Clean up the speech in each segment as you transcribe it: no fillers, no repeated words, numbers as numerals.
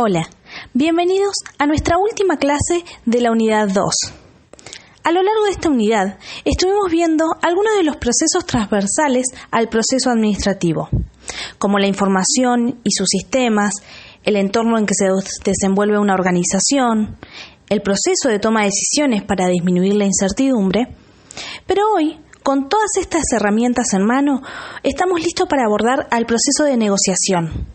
Hola, bienvenidos a nuestra última clase de la unidad 2. A lo largo de esta unidad estuvimos viendo algunos de los procesos transversales al proceso administrativo, como la información y sus sistemas, el entorno en que se desenvuelve una organización, el proceso de toma de decisiones para disminuir la incertidumbre, pero hoy, con todas estas herramientas en mano, estamos listos para abordar al proceso de negociación.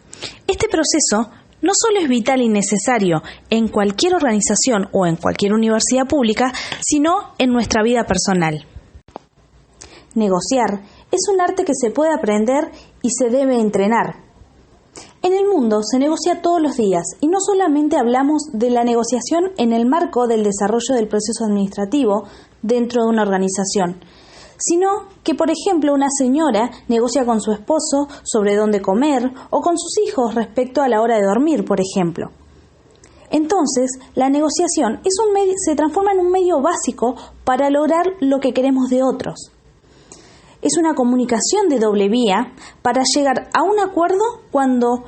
Este proceso no solo es vital y necesario en cualquier organización o en cualquier universidad pública, sino en nuestra vida personal. Negociar es un arte que se puede aprender y se debe entrenar. En el mundo se negocia todos los días y no solamente hablamos de la negociación en el marco del desarrollo del proceso administrativo dentro de una organización, sino que, por ejemplo, una señora negocia con su esposo sobre dónde comer o con sus hijos respecto a la hora de dormir, por ejemplo. Entonces, la negociación se transforma en un medio básico para lograr lo que queremos de otros. Es una comunicación de doble vía para llegar a un acuerdo cuando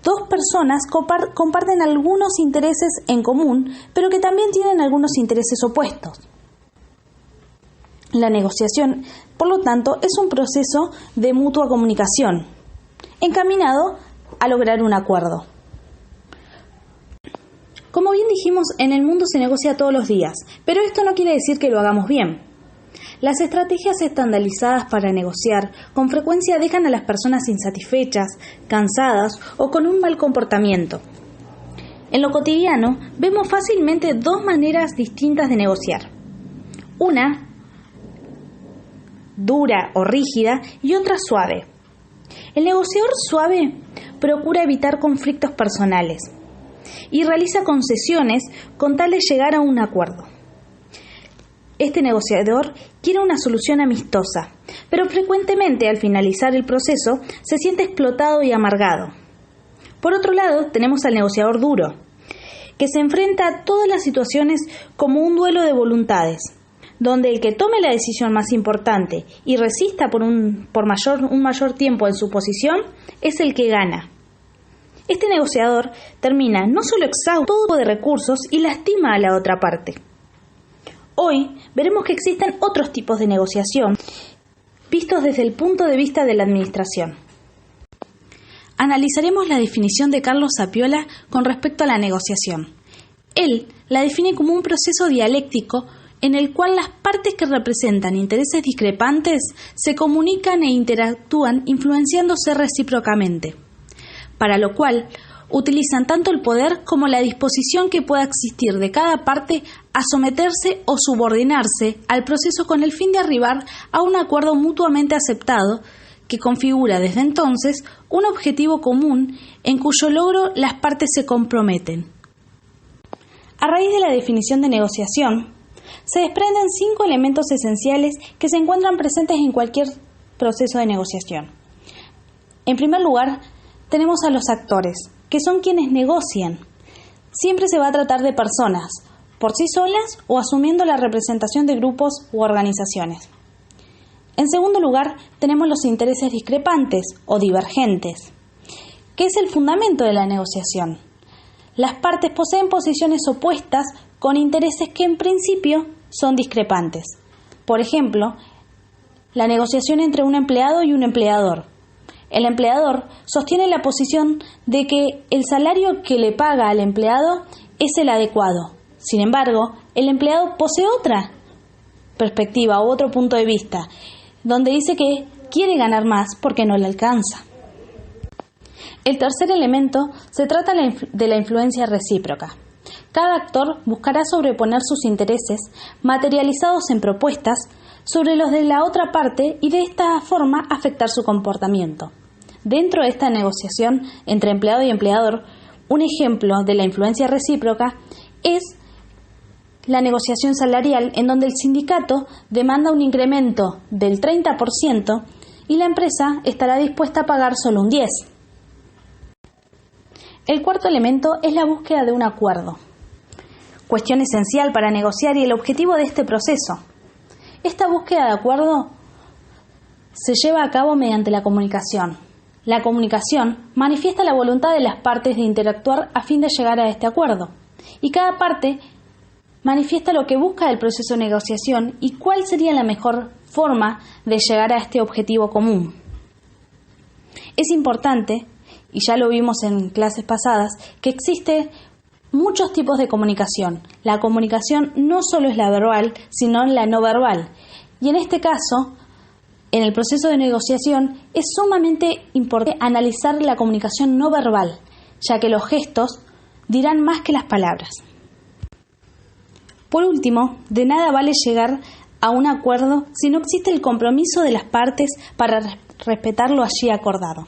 dos personas comparten algunos intereses en común, pero que también tienen algunos intereses opuestos. La negociación, por lo tanto, es un proceso de mutua comunicación, encaminado a lograr un acuerdo. Como bien dijimos, en el mundo se negocia todos los días, pero esto no quiere decir que lo hagamos bien. Las estrategias estandarizadas para negociar con frecuencia dejan a las personas insatisfechas, cansadas o con un mal comportamiento. En lo cotidiano, vemos fácilmente dos maneras distintas de negociar. Una dura o rígida y otra suave. El negociador suave procura evitar conflictos personales y realiza concesiones con tal de llegar a un acuerdo. Este negociador quiere una solución amistosa, pero frecuentemente al finalizar el proceso se siente explotado y amargado. Por otro lado, tenemos al negociador duro, que se enfrenta a todas las situaciones como un duelo de voluntades, donde el que tome la decisión más importante y resista por un mayor tiempo en su posición es el que gana. Este negociador termina no solo exhausto de recursos y lastima a la otra parte. Hoy veremos que existen otros tipos de negociación vistos desde el punto de vista de la administración. Analizaremos la definición de Carlos Sapiola con respecto a la negociación. Él la define como un proceso dialéctico en el cual las partes que representan intereses discrepantes se comunican e interactúan influenciándose recíprocamente, para lo cual utilizan tanto el poder como la disposición que pueda existir de cada parte a someterse o subordinarse al proceso con el fin de arribar a un acuerdo mutuamente aceptado que configura desde entonces un objetivo común en cuyo logro las partes se comprometen. A raíz de la definición de negociación, se desprenden 5 elementos esenciales que se encuentran presentes en cualquier proceso de negociación. En primer lugar, tenemos a los actores, que son quienes negocian. Siempre se va a tratar de personas, por sí solas o asumiendo la representación de grupos u organizaciones. En segundo lugar, tenemos los intereses discrepantes o divergentes, que es el fundamento de la negociación. Las partes poseen posiciones opuestas con intereses que en principio son discrepantes. Por ejemplo, la negociación entre un empleado y un empleador. El empleador sostiene la posición de que el salario que le paga al empleado es el adecuado. Sin embargo, el empleado posee otra perspectiva u otro punto de vista, donde dice que quiere ganar más porque no le alcanza. El tercer elemento se trata de la influencia recíproca. Cada actor buscará sobreponer sus intereses, materializados en propuestas, sobre los de la otra parte y de esta forma afectar su comportamiento. Dentro de esta negociación entre empleado y empleador, un ejemplo de la influencia recíproca es la negociación salarial, en donde el sindicato demanda un incremento del 30% y la empresa estará dispuesta a pagar solo un 10%. El cuarto elemento es la búsqueda de un acuerdo, cuestión esencial para negociar y el objetivo de este proceso. Esta búsqueda de acuerdo se lleva a cabo mediante la comunicación. La comunicación manifiesta la voluntad de las partes de interactuar a fin de llegar a este acuerdo, y cada parte manifiesta lo que busca del proceso de negociación y cuál sería la mejor forma de llegar a este objetivo común. Es importante, y ya lo vimos en clases pasadas, que existen muchos tipos de comunicación. La comunicación no solo es la verbal, sino la no verbal. Y en este caso, en el proceso de negociación, es sumamente importante analizar la comunicación no verbal, ya que los gestos dirán más que las palabras. Por último, de nada vale llegar a un acuerdo si no existe el compromiso de las partes para respetar lo allí acordado.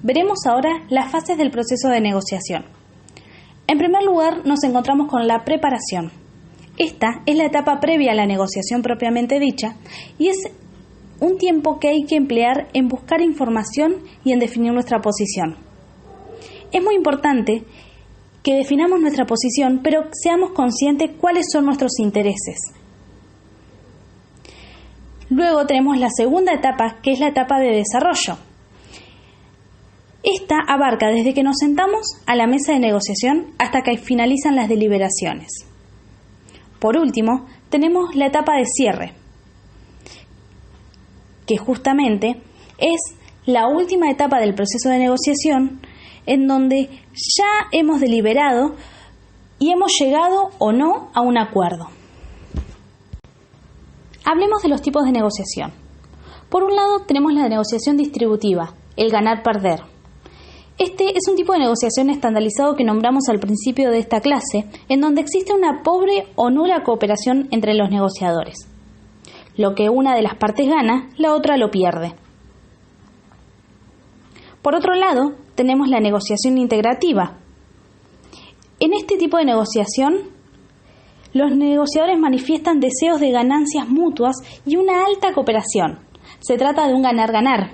Veremos ahora las fases del proceso de negociación. En primer lugar, nos encontramos con la preparación. Esta es la etapa previa a la negociación propiamente dicha y es un tiempo que hay que emplear en buscar información y en definir nuestra posición. Es muy importante que definamos nuestra posición, pero seamos conscientes cuáles son nuestros intereses. Luego tenemos la segunda etapa, que es la etapa de desarrollo. Esta abarca desde que nos sentamos a la mesa de negociación hasta que finalizan las deliberaciones. Por último, tenemos la etapa de cierre, que justamente es la última etapa del proceso de negociación en donde ya hemos deliberado y hemos llegado o no a un acuerdo. Hablemos de los tipos de negociación. Por un lado tenemos la negociación distributiva, el ganar-perder. Este es un tipo de negociación estandarizado que nombramos al principio de esta clase, en donde existe una pobre o nula cooperación entre los negociadores. Lo que una de las partes gana, la otra lo pierde. Por otro lado, tenemos la negociación integrativa. En este tipo de negociación, los negociadores manifiestan deseos de ganancias mutuas y una alta cooperación. Se trata de un ganar-ganar.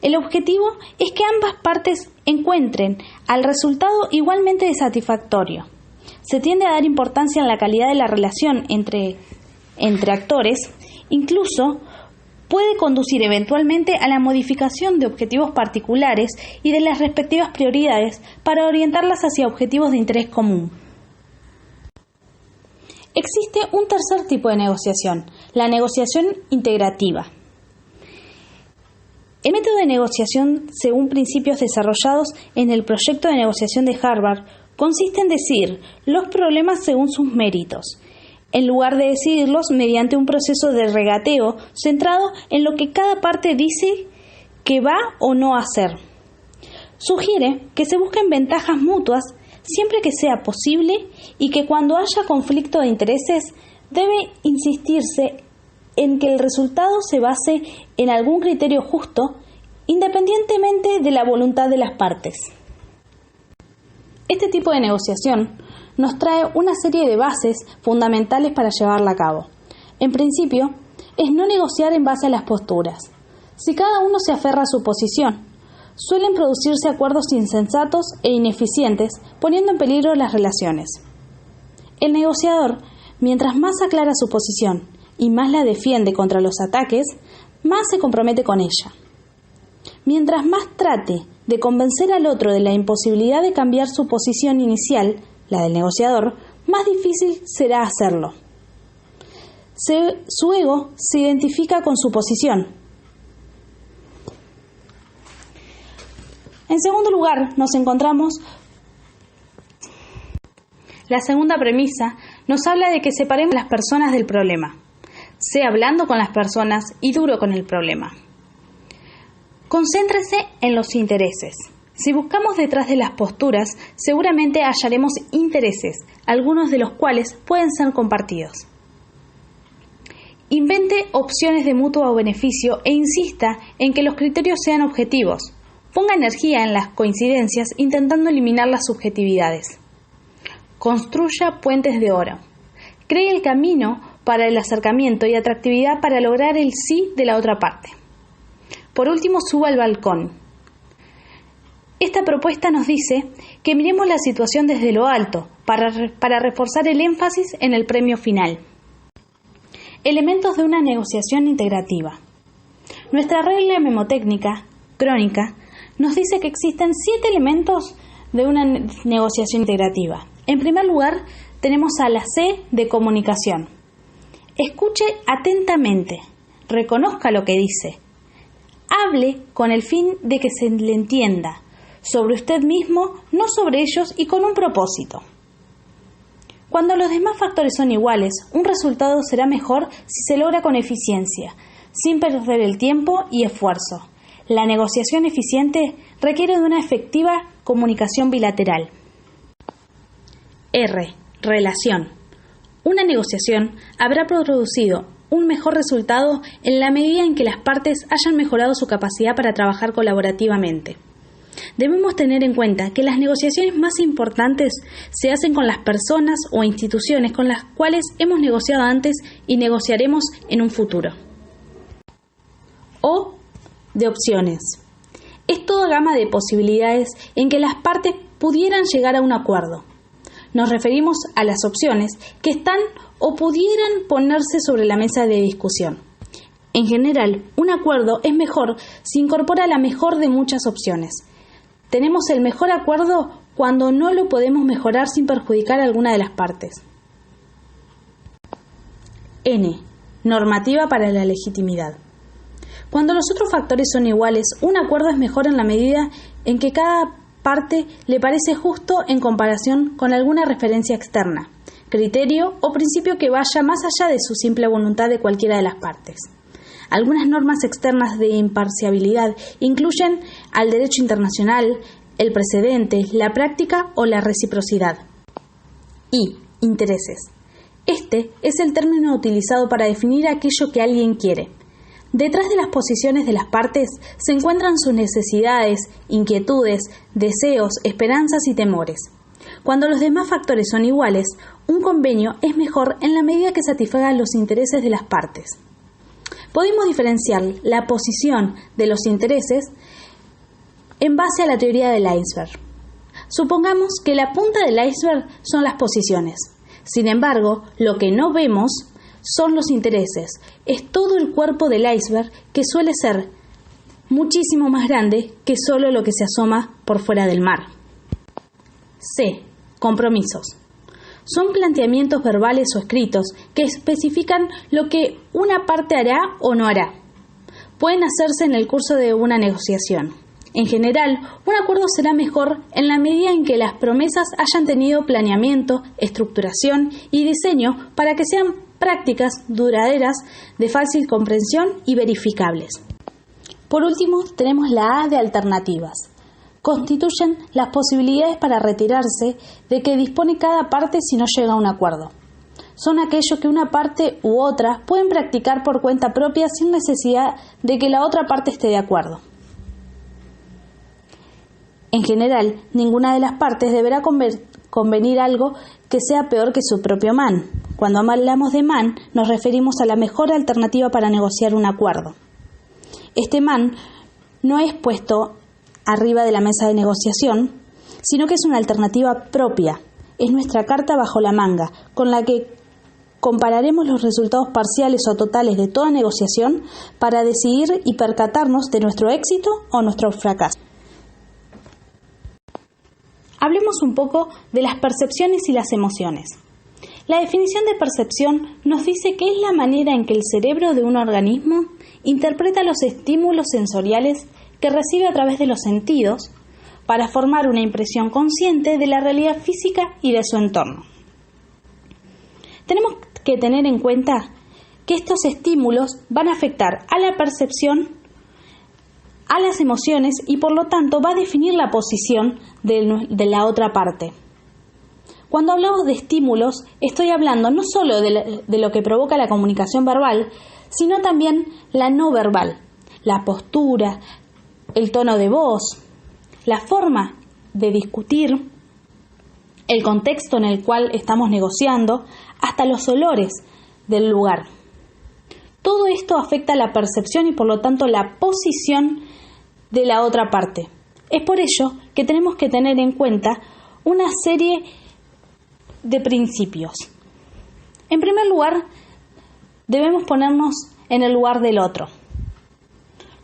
El objetivo es que ambas partes encuentren al resultado igualmente satisfactorio. Se tiende a dar importancia en la calidad de la relación entre actores, incluso puede conducir eventualmente a la modificación de objetivos particulares y de las respectivas prioridades para orientarlas hacia objetivos de interés común. Existe un tercer tipo de negociación, la negociación integrativa. El método de negociación, según principios desarrollados en el proyecto de negociación de Harvard, consiste en decidir los problemas según sus méritos, en lugar de decidirlos mediante un proceso de regateo centrado en lo que cada parte dice que va o no a hacer. Sugiere que se busquen ventajas mutuas siempre que sea posible y que cuando haya conflicto de intereses debe insistirse en que el resultado se base en algún criterio justo, independientemente de la voluntad de las partes. Este tipo de negociación nos trae una serie de bases fundamentales para llevarla a cabo. En principio, es no negociar en base a las posturas. Si cada uno se aferra a su posición, suelen producirse acuerdos insensatos e ineficientes, poniendo en peligro las relaciones. El negociador, mientras más aclara su posición y más la defiende contra los ataques, más se compromete con ella. Mientras más trate de convencer al otro de la imposibilidad de cambiar su posición inicial, la del negociador, más difícil será hacerlo. Su ego se identifica con su posición. En segundo lugar, nos encontramos la segunda premisa, nos habla de que separemos a las personas del problema, sea hablando con las personas y duro con el problema. Concéntrese en los intereses. Si buscamos detrás de las posturas, seguramente hallaremos intereses, algunos de los cuales pueden ser compartidos. Invente opciones de mutuo beneficio e insista en que los criterios sean objetivos. Ponga energía en las coincidencias intentando eliminar las subjetividades. Construya puentes de oro. Cree el camino para el acercamiento y atractividad para lograr el sí de la otra parte. Por último, suba al balcón. Esta propuesta nos dice que miremos la situación desde lo alto para reforzar el énfasis en el premio final. Elementos de una negociación integrativa. Nuestra regla memotécnica, crónica, nos dice que existen 7 elementos de una negociación integrativa. En primer lugar, tenemos a la C de comunicación. Escuche atentamente, reconozca lo que dice. Hable con el fin de que se le entienda, sobre usted mismo, no sobre ellos y con un propósito. Cuando los demás factores son iguales, un resultado será mejor si se logra con eficiencia, sin perder el tiempo y esfuerzo. La negociación eficiente requiere de una efectiva comunicación bilateral. R. Relación. Una negociación habrá producido un mejor resultado en la medida en que las partes hayan mejorado su capacidad para trabajar colaborativamente. Debemos tener en cuenta que las negociaciones más importantes se hacen con las personas o instituciones con las cuales hemos negociado antes y negociaremos en un futuro. O de opciones. Es toda gama de posibilidades en que las partes pudieran llegar a un acuerdo. Nos referimos a las opciones que están o pudieran ponerse sobre la mesa de discusión. En general, un acuerdo es mejor si incorpora la mejor de muchas opciones. Tenemos el mejor acuerdo cuando no lo podemos mejorar sin perjudicar a alguna de las partes. N. Normativa para la legitimidad. Cuando los otros factores son iguales, un acuerdo es mejor en la medida en que cada parte le parece justo en comparación con alguna referencia externa, criterio o principio que vaya más allá de su simple voluntad de cualquiera de las partes. Algunas normas externas de imparcialidad incluyen al derecho internacional, el precedente, la práctica o la reciprocidad. Y intereses. Este es el término utilizado para definir aquello que alguien quiere. Detrás de las posiciones de las partes se encuentran sus necesidades, inquietudes, deseos, esperanzas y temores. Cuando los demás factores son iguales, un convenio es mejor en la medida que satisfaga los intereses de las partes. Podemos diferenciar la posición de los intereses en base a la teoría del iceberg. Supongamos que la punta del iceberg son las posiciones. Sin embargo, lo que no vemos son los intereses. Es todo el cuerpo del iceberg que suele ser muchísimo más grande que solo lo que se asoma por fuera del mar. C. Compromisos. Son planteamientos verbales o escritos que especifican lo que una parte hará o no hará. Pueden hacerse en el curso de una negociación. En general, un acuerdo será mejor en la medida en que las promesas hayan tenido planeamiento, estructuración y diseño para que sean prácticas, duraderas, de fácil comprensión y verificables. Por último, tenemos la A de alternativas. Constituyen las posibilidades para retirarse de que dispone cada parte si no llega a un acuerdo. Son aquellos que una parte u otra pueden practicar por cuenta propia sin necesidad de que la otra parte esté de acuerdo. En general, ninguna de las partes deberá convenir algo que sea peor que su propio man. Cuando hablamos de man, nos referimos a la mejor alternativa para negociar un acuerdo. Este man no es puesto arriba de la mesa de negociación, sino que es una alternativa propia. Es nuestra carta bajo la manga, con la que compararemos los resultados parciales o totales de toda negociación para decidir y percatarnos de nuestro éxito o nuestro fracaso. Hablemos un poco de las percepciones y las emociones. La definición de percepción nos dice que es la manera en que el cerebro de un organismo interpreta los estímulos sensoriales que recibe a través de los sentidos para formar una impresión consciente de la realidad física y de su entorno. Tenemos que tener en cuenta que estos estímulos van a afectar a la percepción, a las emociones y por lo tanto va a definir la posición de la otra parte. Cuando hablamos de estímulos, estoy hablando no solo de lo que provoca la comunicación verbal, sino también la no verbal, la postura, el tono de voz, la forma de discutir, el contexto en el cual estamos negociando, hasta los olores del lugar. Todo esto afecta la percepción y por lo tanto la posición de la otra parte. Es por ello que tenemos que tener en cuenta una serie de principios. En primer lugar, debemos ponernos en el lugar del otro.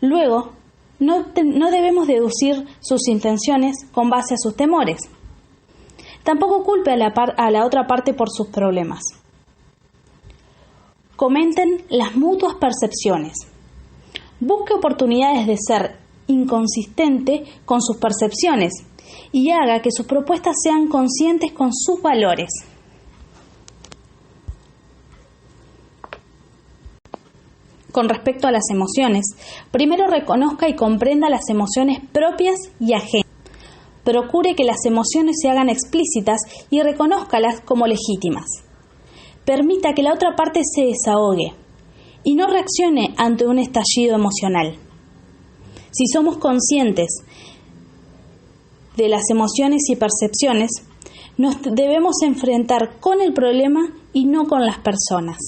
Luego, no debemos deducir sus intenciones con base a sus temores. Tampoco culpe a la otra parte por sus problemas. Comenten las mutuas percepciones. Busque oportunidades de ser inconsistente con sus percepciones y haga que sus propuestas sean conscientes con sus valores. Con respecto a las emociones, primero reconozca y comprenda las emociones propias y ajenas. Procure que las emociones se hagan explícitas y reconózcalas como legítimas. Permita que la otra parte se desahogue y no reaccione ante un estallido emocional. Si somos conscientes de las emociones y percepciones, nos debemos enfrentar con el problema y no con las personas.